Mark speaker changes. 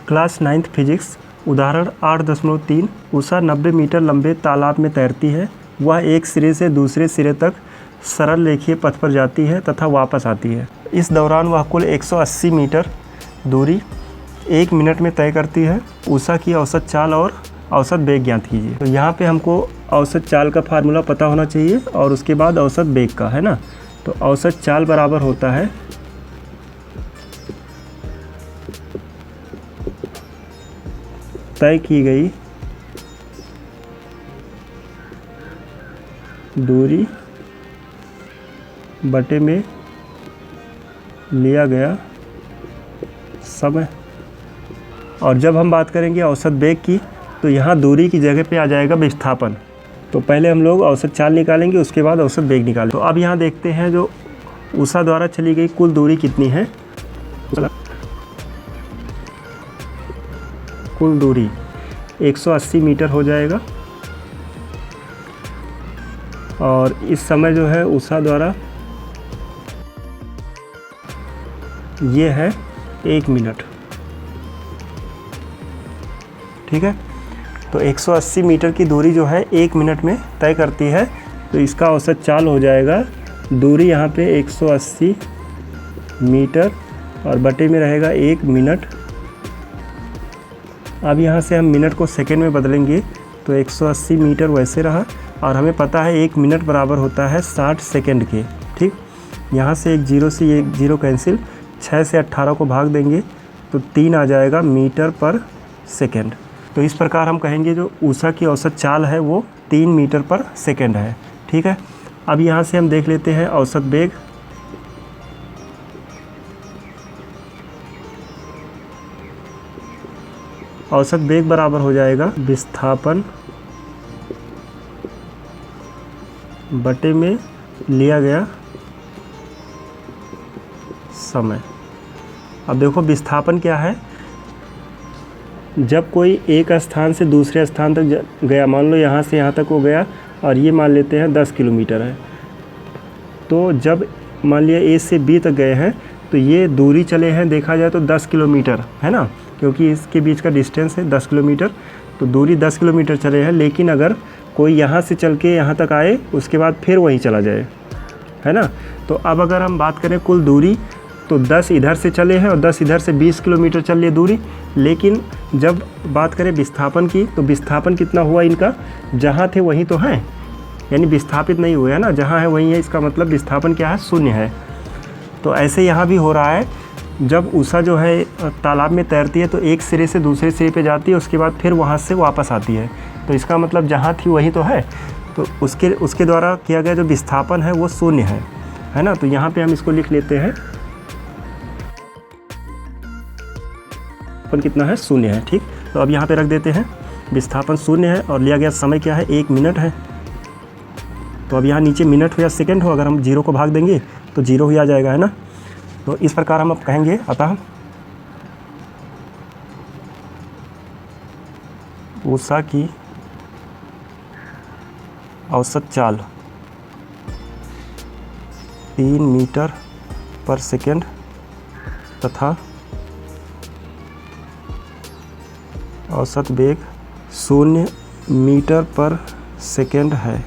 Speaker 1: Class 9th physics उदाहरण 8.3 Usha 90 metre लंबे तालाब में तैरती है। वह एक सिरे से दूसरे सिरे तक सरल रेखीय पथ पर जाती है तथा वापस आती है। इस दौरान वह कुल 180 मीटर दूरी 1 मिनट में तय करती है। उषा की औसत चाल और औसत वेग ज्ञात कीजिए। तो यहाँ पे हमको औसत चाल का फार्मूला पता होना चाहिए और उसके बाद औसत वेग का, है ना। तो औसत चाल बराबर होता है तय की गई दूरी बटे में लिया गया समय। और जब हम बात करेंगे औसत वेग की तो यहाँ दूरी की जगह पे आ जाएगा विस्थापन। तो पहले हम लोग औसत चाल निकालेंगे, उसके बाद औसत वेग निकालेंगे। तो अब यहाँ देखते हैं जो उषा द्वारा चली गई कुल दूरी कितनी है। कुल दूरी 180 मीटर हो जाएगा और इस समय जो है उषा द्वारा ये है 1 मिनट। ठीक है, तो 180 मीटर की दूरी जो है 1 मिनट में तय करती है। तो इसका औसत चाल हो जाएगा, दूरी यहाँ पे 180 मीटर और बटे में रहेगा 1 मिनट। अब यहाँ से हम मिनट को सेकंड में बदलेंगे तो 180 मीटर वैसे रहा और हमें पता है 1 मिनट बराबर होता है 60 सेकंड के। ठीक, यहाँ से एक जीरो से एक जीरो कैंसिल, 6 से 18 को भाग देंगे तो 3 आ जाएगा मीटर पर सेकंड। तो इस प्रकार हम कहेंगे जो उषा की औसत चाल है वो 3 मीटर पर सेकंड है। ठीक है, अब यहाँ से हम देख लेते हैं औसत वेग। औसत वेग बराबर हो जाएगा विस्थापन बटे में लिया गया समय। अब देखो विस्थापन क्या है, जब कोई एक स्थान से दूसरे स्थान तक गया, मान लो यहाँ से यहाँ तक वो गया और ये मान लेते हैं 10 किलोमीटर है। तो जब मान लिया ए से बी तक गए हैं तो ये दूरी चले हैं देखा जाए तो 10 किलोमीटर, है ना, क्योंकि इसके बीच का डिस्टेंस है 10 किलोमीटर। तो दूरी 10 किलोमीटर चले हैं, लेकिन अगर कोई यहाँ से चल के यहाँ तक आए उसके बाद फिर वहीं चला जाए, है ना। तो अब अगर हम बात करें कुल दूरी तो 10 इधर से चले हैं और 10 इधर से 20 किलोमीटर चल रही दूरी। लेकिन जब बात करें विस्थापन की तो विस्थापन कितना हुआ इनका, जहाँ थे वहीं तो हैं, यानी विस्थापित नहीं हुए, है ना, जहाँ है वहीं है। इसका मतलब विस्थापन क्या है, शून्य है। तो ऐसे यहाँ भी हो रहा है, जब उषा जो है तालाब में तैरती है तो एक सिरे से दूसरे सिरे पे जाती है, उसके बाद फिर वहाँ से वापस आती है। तो इसका मतलब जहाँ थी वहीं तो है। तो उसके द्वारा किया गया जो विस्थापन है वो शून्य है ना। तो यहाँ पे हम इसको लिख लेते हैं, विस्थापन कितना है, शून्य है। ठीक, तो अब यहाँ पे रख देते हैं विस्थापन शून्य है और लिया गया समय क्या है, 1 मिनट है। तो अब यहाँ नीचे मिनट हो या सेकंड हो, अगर हम 0 को भाग देंगे तो 0 ही आ जाएगा, है ना। तो इस प्रकार हम अब कहेंगे, अतः उषा की औसत चाल 3 मीटर पर सेकंड तथा औसत वेग 0 मीटर पर सेकंड है।